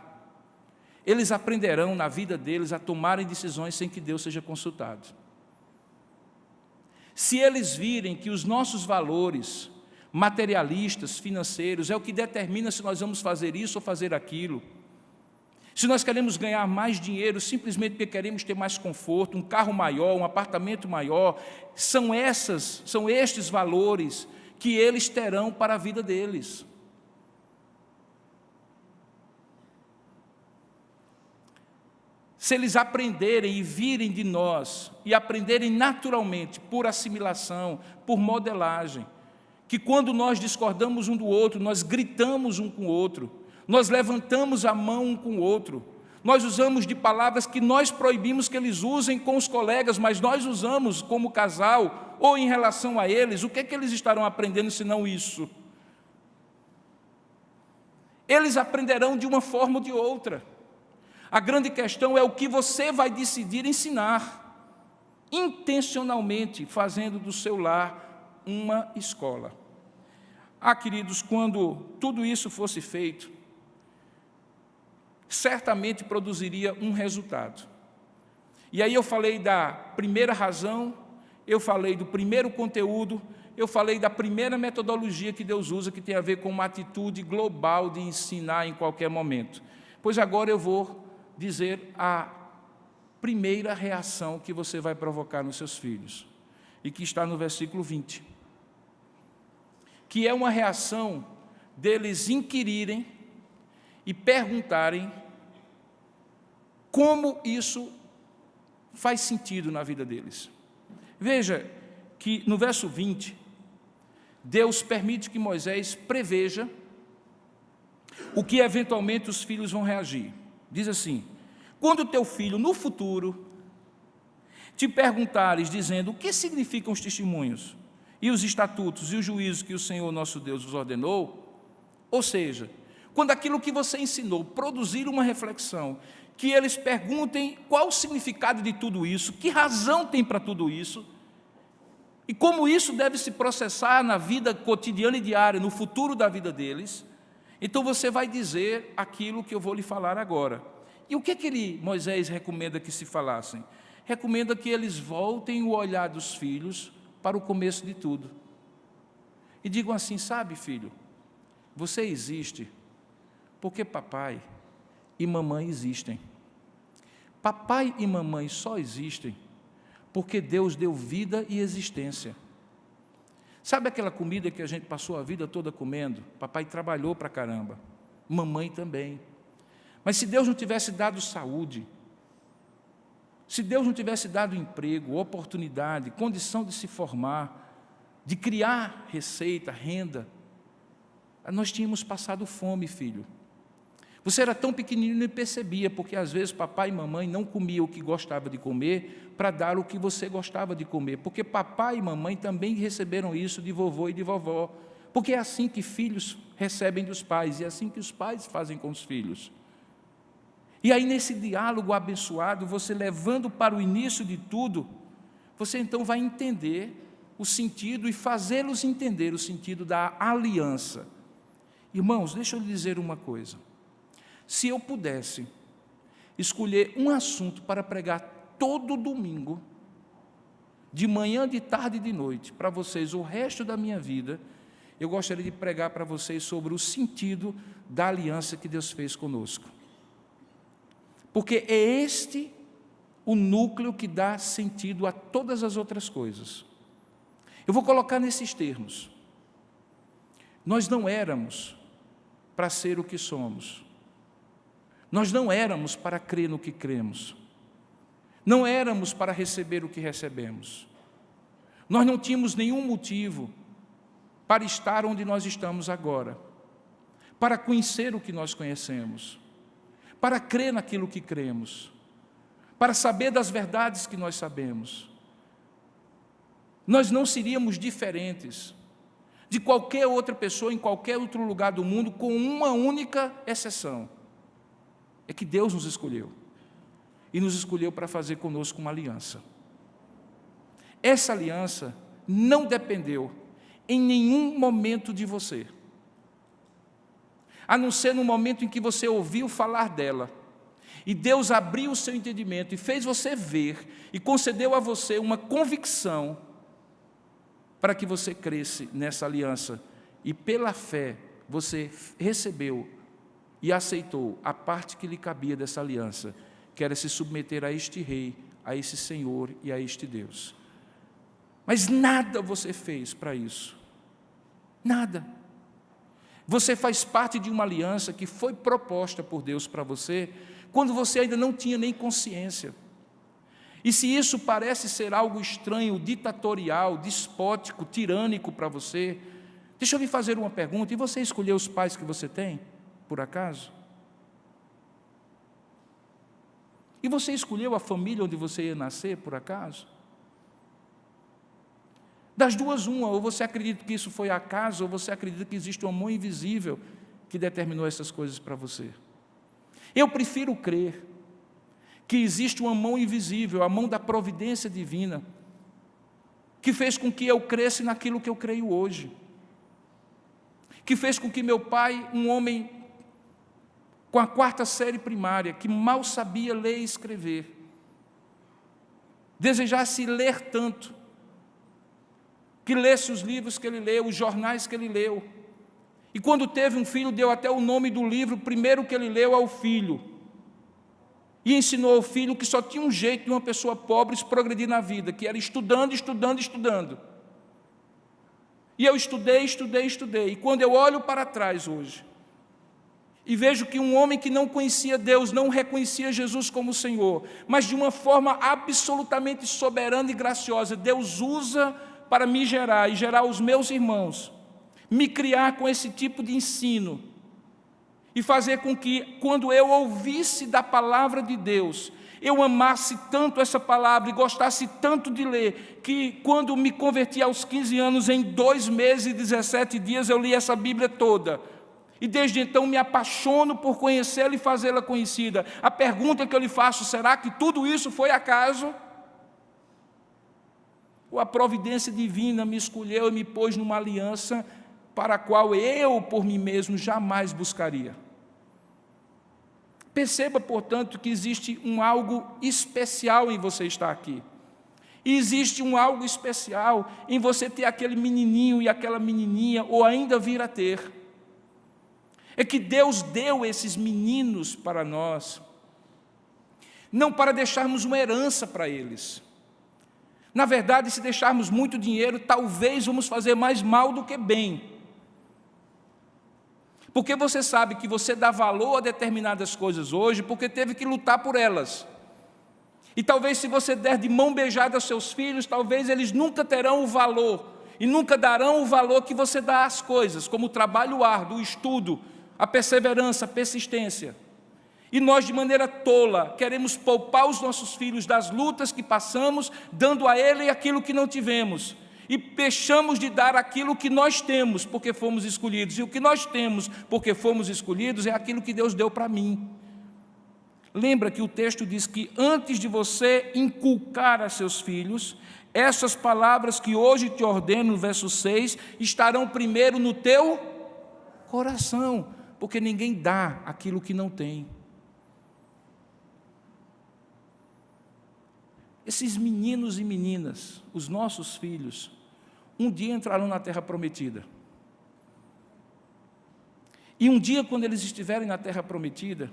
eles aprenderão na vida deles a tomarem decisões sem que Deus seja consultado. Se eles virem que os nossos valores materialistas, financeiros, é o que determina se nós vamos fazer isso ou fazer aquilo, se nós queremos ganhar mais dinheiro simplesmente porque queremos ter mais conforto, um carro maior, um apartamento maior, são estes valores que eles terão para a vida deles. Se eles aprenderem e virem de nós, e aprenderem naturalmente, por assimilação, por modelagem, que quando nós discordamos um do outro, nós gritamos um com o outro, nós levantamos a mão um com o outro, nós usamos de palavras que nós proibimos que eles usem com os colegas, mas nós usamos como casal ou em relação a eles, o que é que eles estarão aprendendo se não isso? Eles aprenderão de uma forma ou de outra. A grande questão é o que você vai decidir ensinar, intencionalmente, fazendo do seu lar uma escola. Queridos, quando tudo isso fosse feito, certamente produziria um resultado. E aí eu falei da primeira razão, eu falei do primeiro conteúdo, eu falei da primeira metodologia que Deus usa, que tem a ver com uma atitude global de ensinar em qualquer momento. Pois agora eu vou dizer a primeira reação que você vai provocar nos seus filhos, e que está no versículo 20, que é uma reação deles inquirirem e perguntarem como isso faz sentido na vida deles. Veja que no verso 20, Deus permite que Moisés preveja o que eventualmente os filhos vão reagir. Diz assim: quando teu filho no futuro te perguntares, dizendo: o que significam os testemunhos, e os estatutos, e os juízos que o Senhor nosso Deus vos ordenou, ou seja, quando aquilo que você ensinou produzir uma reflexão, que eles perguntem qual o significado de tudo isso, que razão tem para tudo isso, e como isso deve se processar na vida cotidiana e diária, no futuro da vida deles, então você vai dizer aquilo que eu vou lhe falar agora. E o que Moisés recomenda que se falassem? Recomenda que eles voltem o olhar dos filhos para o começo de tudo. E digam assim: sabe, filho, você existe porque papai e mamãe existem. Papai e mamãe só existem porque Deus deu vida e existência. Sabe aquela comida que a gente passou a vida toda comendo? Papai trabalhou para caramba, mamãe também. Mas se Deus não tivesse dado saúde, se Deus não tivesse dado emprego, oportunidade, condição de se formar, de criar receita, renda, nós tínhamos passado fome, filho. Você era tão pequenininho e nem percebia, porque às vezes papai e mamãe não comiam o que gostava de comer para dar o que você gostava de comer, porque papai e mamãe também receberam isso de vovô e de vovó, porque é assim que filhos recebem dos pais, e é assim que os pais fazem com os filhos. E aí nesse diálogo abençoado, você levando para o início de tudo, você então vai entender o sentido e fazê-los entender o sentido da aliança. Irmãos, deixa eu lhe dizer uma coisa. Se eu pudesse escolher um assunto para pregar todo domingo, de manhã, de tarde e de noite, para vocês o resto da minha vida, eu gostaria de pregar para vocês sobre o sentido da aliança que Deus fez conosco. Porque é este o núcleo que dá sentido a todas as outras coisas. Eu vou colocar nesses termos. Nós não éramos para ser o que somos. Nós não éramos para crer no que cremos. Não éramos para receber o que recebemos. Nós não tínhamos nenhum motivo para estar onde nós estamos agora, para conhecer o que nós conhecemos, para crer naquilo que cremos, para saber das verdades que nós sabemos. Nós não seríamos diferentes de qualquer outra pessoa em qualquer outro lugar do mundo, com uma única exceção: é que Deus nos escolheu, e nos escolheu para fazer conosco uma aliança. Essa aliança não dependeu em nenhum momento de você, a não ser no momento em que você ouviu falar dela, e Deus abriu o seu entendimento e fez você ver, e concedeu a você uma convicção, para que você cresce nessa aliança, e pela fé você recebeu e aceitou a parte que lhe cabia dessa aliança, que era se submeter a este rei, a esse Senhor e a este Deus. Mas nada você fez para isso. Nada. Você faz parte de uma aliança que foi proposta por Deus para você, quando você ainda não tinha nem consciência. E se isso parece ser algo estranho, ditatorial, despótico, tirânico para você, deixa eu lhe fazer uma pergunta: e você escolheu os pais que você tem, por acaso? E você escolheu a família onde você ia nascer, por acaso? Das duas, uma, ou você acredita que isso foi acaso, ou você acredita que existe uma mão invisível que determinou essas coisas para você. Eu prefiro crer que existe uma mão invisível, a mão da providência divina, que fez com que eu cresça naquilo que eu creio hoje, que fez com que meu pai, um homem com a 4ª série primária, que mal sabia ler e escrever, desejasse ler tanto, que lesse os livros que ele leu, os jornais que ele leu, e quando teve um filho, deu até o nome do livro, primeiro que ele leu ao filho, e ensinou ao filho que só tinha um jeito de uma pessoa pobre se progredir na vida, que era estudando, estudando, estudando. E eu estudei, e quando eu olho para trás hoje, e vejo que um homem que não conhecia Deus, não reconhecia Jesus como Senhor, mas de uma forma absolutamente soberana e graciosa, Deus usa para me gerar e gerar os meus irmãos, me criar com esse tipo de ensino, e fazer com que, quando eu ouvisse da palavra de Deus, eu amasse tanto essa palavra e gostasse tanto de ler, que quando me converti aos 15 anos, em 2 meses e 17 dias, eu li essa Bíblia toda. E desde então me apaixono por conhecê-la e fazê-la conhecida. A pergunta que eu lhe faço, será que tudo isso foi acaso? Ou a providência divina me escolheu e me pôs numa aliança para a qual eu, por mim mesmo, jamais buscaria? Perceba, portanto, que existe algo especial em você estar aqui. E existe algo especial em você ter aquele menininho e aquela menininha, ou ainda vir a ter. É que Deus deu esses meninos para nós, não para deixarmos uma herança para eles. Na verdade, se deixarmos muito dinheiro, talvez vamos fazer mais mal do que bem. Porque você sabe que você dá valor a determinadas coisas hoje, porque teve que lutar por elas. E talvez se você der de mão beijada aos seus filhos, talvez eles nunca terão o valor, e nunca darão o valor que você dá às coisas, como o trabalho árduo, o estudo, a perseverança, a persistência. E nós, de maneira tola, queremos poupar os nossos filhos das lutas que passamos, dando a ele aquilo que não tivemos. E deixamos de dar aquilo que nós temos, porque fomos escolhidos. E o que nós temos, porque fomos escolhidos, é aquilo que Deus deu para mim. Lembra que o texto diz que antes de você inculcar a seus filhos, essas palavras que hoje te ordeno, no verso 6, estarão primeiro no teu coração, porque ninguém dá aquilo que não tem. Esses meninos e meninas, os nossos filhos, um dia entrarão na terra prometida. E um dia, quando eles estiverem na terra prometida,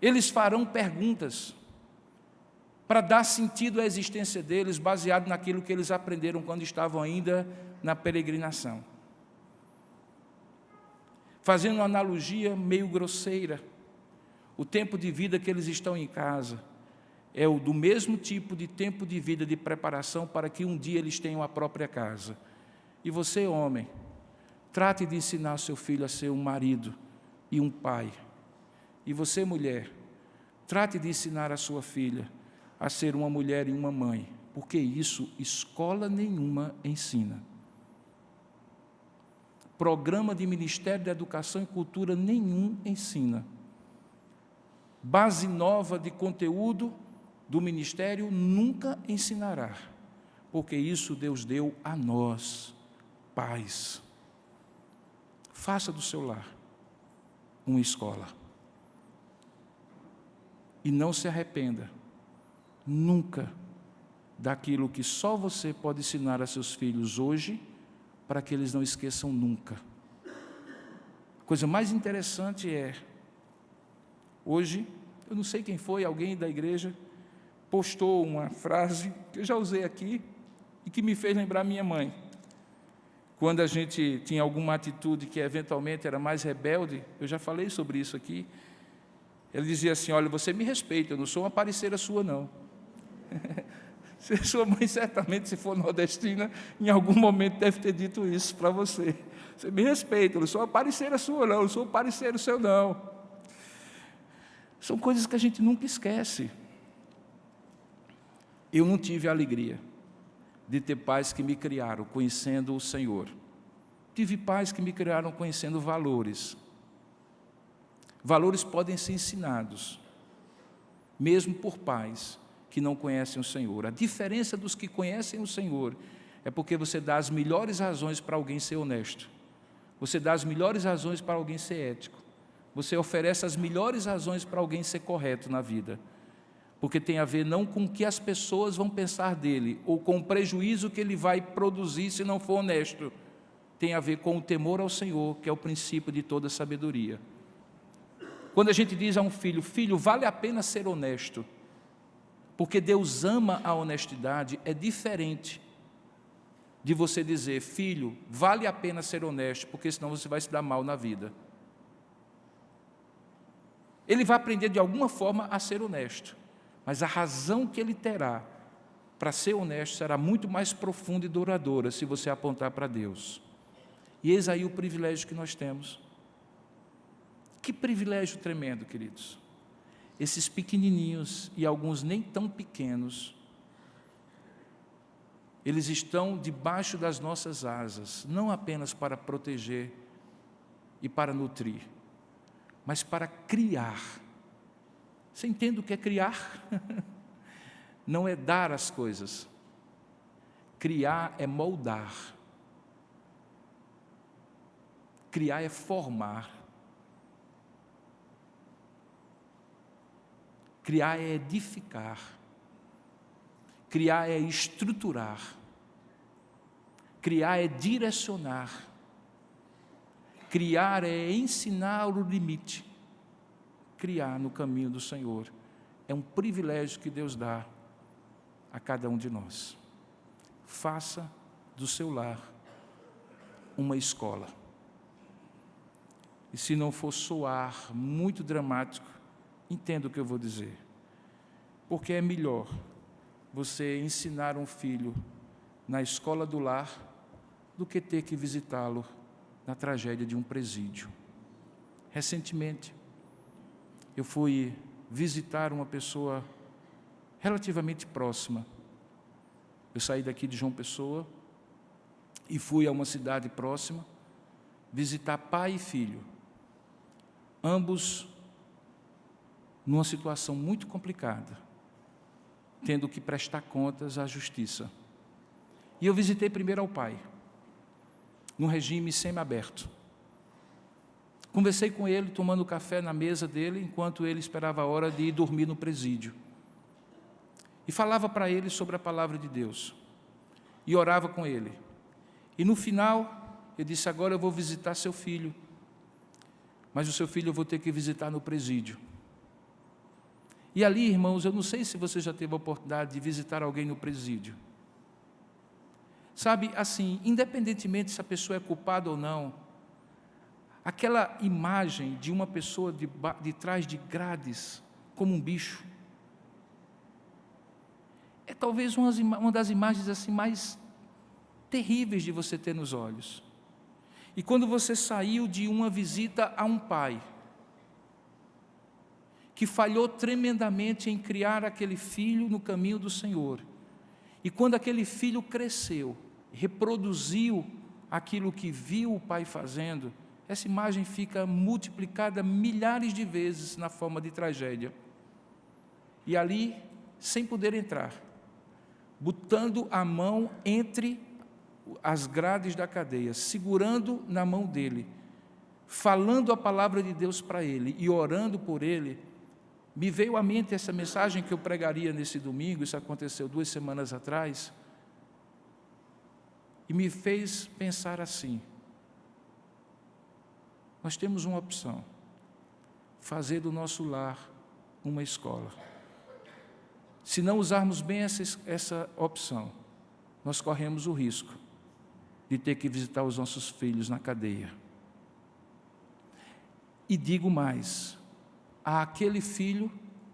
eles farão perguntas para dar sentido à existência deles, baseado naquilo que eles aprenderam quando estavam ainda na peregrinação. Fazendo uma analogia meio grosseira, o tempo de vida que eles estão em casa é o do mesmo tipo de tempo de vida de preparação para que um dia eles tenham a própria casa. E você, homem, trate de ensinar seu filho a ser um marido e um pai. E você, mulher, trate de ensinar a sua filha a ser uma mulher e uma mãe, porque isso escola nenhuma ensina. Programa de Ministério da Educação e Cultura nenhum ensina. Base nova de conteúdo do ministério nunca ensinará, porque isso Deus deu a nós, pais. Faça do seu lar uma escola. E não se arrependa, nunca, daquilo que só você pode ensinar a seus filhos hoje, para que eles não esqueçam nunca. A coisa mais interessante é, hoje, eu não sei quem foi, alguém da igreja, postou uma frase que eu já usei aqui e que me fez lembrar minha mãe. Quando a gente tinha alguma atitude que eventualmente era mais rebelde, eu já falei sobre isso aqui, ela dizia assim, olha, você me respeita, eu não sou uma parceira sua não. Sua mãe certamente, se for nordestina, em algum momento deve ter dito isso para você. Você me respeita, eu não sou uma parceira sua não, eu não sou um parceiro seu não. São coisas que a gente nunca esquece. Eu não tive a alegria de ter pais que me criaram conhecendo o Senhor. Tive pais que me criaram conhecendo valores. Valores podem ser ensinados, mesmo por pais que não conhecem o Senhor. A diferença dos que conhecem o Senhor é porque você dá as melhores razões para alguém ser honesto. Você dá as melhores razões para alguém ser ético. Você oferece as melhores razões para alguém ser correto na vida. Porque tem a ver não com o que as pessoas vão pensar dele, ou com o prejuízo que ele vai produzir se não for honesto. Tem a ver com o temor ao Senhor, que é o princípio de toda sabedoria. Quando a gente diz a um filho, filho, vale a pena ser honesto, porque Deus ama a honestidade, é diferente de você dizer, filho, vale a pena ser honesto, porque senão você vai se dar mal na vida. Ele vai aprender de alguma forma a ser honesto, mas a razão que ele terá para ser honesto será muito mais profunda e duradoura se você apontar para Deus. E eis aí o privilégio que nós temos. Que privilégio tremendo, queridos. Esses pequenininhos e alguns nem tão pequenos, eles estão debaixo das nossas asas, não apenas para proteger e para nutrir, mas para criar. Você entende o que é criar? Não é dar as coisas. Criar é moldar. Criar é formar. Criar é edificar. Criar é estruturar. Criar é direcionar. Criar é ensinar o limite. Criar no caminho do Senhor é um privilégio que Deus dá a cada um de nós. Faça do seu lar uma escola. E se não for soar muito dramático, entenda o que eu vou dizer. Porque é melhor você ensinar um filho na escola do lar do que ter que visitá-lo na tragédia de um presídio. Recentemente, eu fui visitar uma pessoa relativamente próxima. Eu saí daqui de João Pessoa e fui a uma cidade próxima visitar pai e filho, ambos numa situação muito complicada, tendo que prestar contas à justiça. E eu visitei primeiro ao pai, num regime semiaberto. Conversei com ele, tomando café na mesa dele, enquanto ele esperava a hora de ir dormir no presídio. E falava para ele sobre a palavra de Deus. E orava com ele. E no final, eu disse, agora eu vou visitar seu filho. Mas o seu filho eu vou ter que visitar no presídio. E ali, irmãos, eu não sei se você já teve a oportunidade de visitar alguém no presídio. Sabe, assim, independentemente se a pessoa é culpada ou não, aquela imagem de uma pessoa de trás de grades, como um bicho, é talvez uma das imagens assim mais terríveis de você ter nos olhos. E quando você saiu de uma visita a um pai, que falhou tremendamente em criar aquele filho no caminho do Senhor, e quando aquele filho cresceu, reproduziu aquilo que viu o pai fazendo, essa imagem fica multiplicada milhares de vezes na forma de tragédia. E ali, sem poder entrar, botando a mão entre as grades da cadeia, segurando na mão dele, falando a palavra de Deus para ele e orando por ele, me veio à mente essa mensagem que eu pregaria nesse domingo, isso aconteceu 2 semanas atrás, e me fez pensar assim, nós temos uma opção, fazer do nosso lar uma escola. Se não usarmos bem essa opção, nós corremos o risco de ter que visitar os nossos filhos na cadeia. E digo mais, a aquele filho,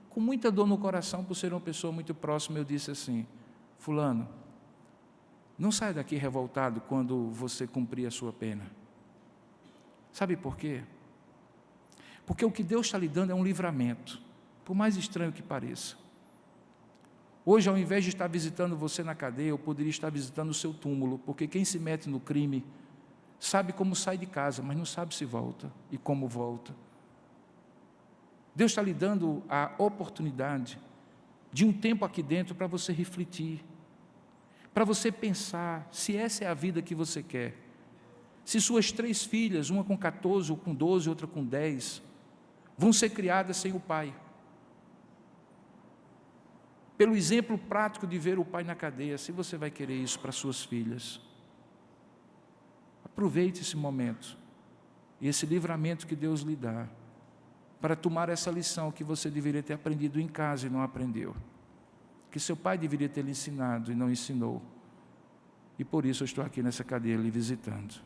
com muita dor no coração, por ser uma pessoa muito próxima, eu disse assim, fulano, não saia daqui revoltado quando você cumprir a sua pena. Sabe por quê? Porque o que Deus está lhe dando é um livramento, por mais estranho que pareça. Hoje, ao invés de estar visitando você na cadeia, eu poderia estar visitando o seu túmulo, porque quem se mete no crime sabe como sai de casa, mas não sabe se volta e como volta. Deus está lhe dando a oportunidade de um tempo aqui dentro para você refletir, para você pensar se essa é a vida que você quer. Se suas 3 filhas, uma com 14, ou com 12, outra com 10, vão ser criadas sem o pai. Pelo exemplo prático de ver o pai na cadeia, se você vai querer isso para suas filhas. Aproveite esse momento e esse livramento que Deus lhe dá para tomar essa lição que você deveria ter aprendido em casa e não aprendeu, que seu pai deveria ter lhe ensinado e não ensinou, e por isso eu estou aqui nessa cadeia lhe visitando.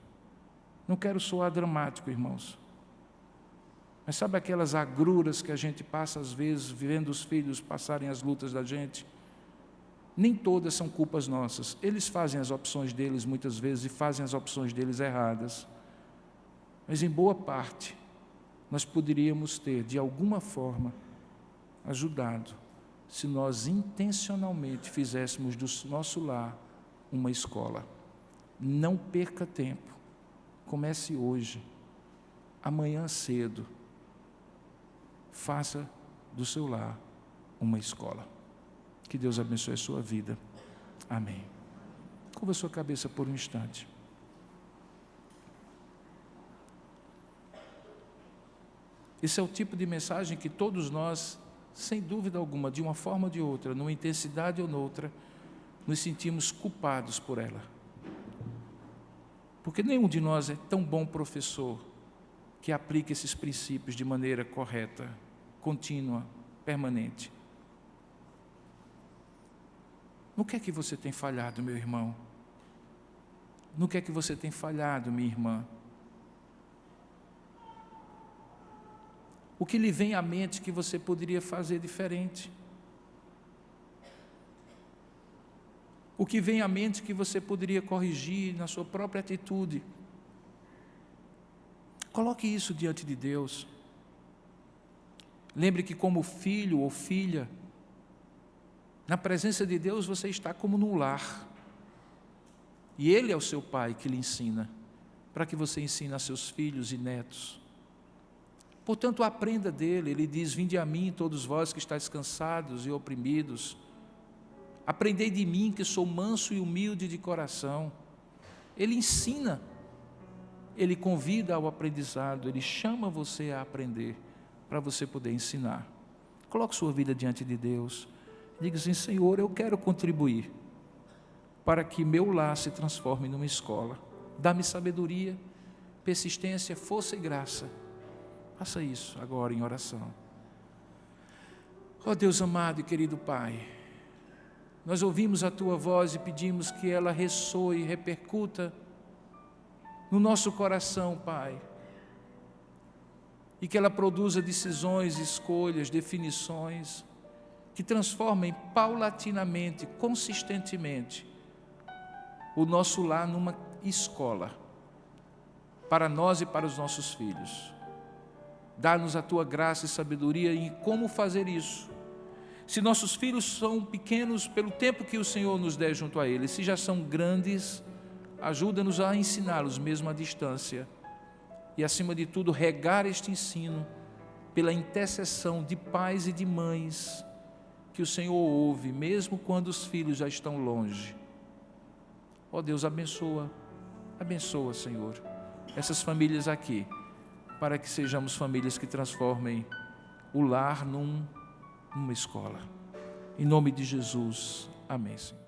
Não quero soar dramático, irmãos, mas sabe aquelas agruras que a gente passa às vezes, vendo os filhos passarem as lutas da gente? Nem todas são culpas nossas. Eles fazem as opções deles muitas vezes e fazem as opções deles erradas. Mas em boa parte, nós poderíamos ter, de alguma forma, ajudado, se nós intencionalmente fizéssemos do nosso lar uma escola. Não perca tempo. Comece hoje. Amanhã cedo, faça do seu lar uma escola. Que Deus abençoe a sua vida. Amém. Curva a sua cabeça por um instante. Esse é o tipo de mensagem que todos nós, sem dúvida alguma, de uma forma ou de outra, numa intensidade ou noutra, nos sentimos culpados por ela. Porque nenhum de nós é tão bom professor que aplique esses princípios de maneira correta, contínua, permanente. No que é que você tem falhado, meu irmão? No que é que você tem falhado, minha irmã? O que lhe vem à mente que você poderia fazer diferente? O que vem à mente que você poderia corrigir na sua própria atitude? Coloque isso diante de Deus. Lembre que como filho ou filha, na presença de Deus você está como num lar. E Ele é o seu Pai que lhe ensina, para que você ensine a seus filhos e netos. Portanto, aprenda dele. Ele diz: vinde a mim, todos vós que estáis cansados e oprimidos. Aprendei de mim, que sou manso e humilde de coração. Ele ensina, ele convida ao aprendizado, ele chama você a aprender, para você poder ensinar. Coloque sua vida diante de Deus. Diga assim: Senhor, eu quero contribuir para que meu lar se transforme numa escola. Dá-me sabedoria, persistência, força e graça. Faça isso agora em oração. Ó Deus amado e querido Pai, nós ouvimos a Tua voz e pedimos que ela ressoe e repercuta no nosso coração, Pai, e que ela produza decisões, escolhas, definições, que transformem paulatinamente, consistentemente, o nosso lar numa escola, para nós e para os nossos filhos. Dá-nos a Tua graça e sabedoria em como fazer isso. Se nossos filhos são pequenos, pelo tempo que o Senhor nos der junto a eles. Se já são grandes, ajuda-nos a ensiná-los mesmo à distância. E, acima de tudo, regar este ensino pela intercessão de pais e de mães que o Senhor ouve, mesmo quando os filhos já estão longe. Ó Deus, abençoa, Senhor, essas famílias aqui, para que sejamos famílias que transformem o lar numa escola. Em nome de Jesus, amém, Senhor.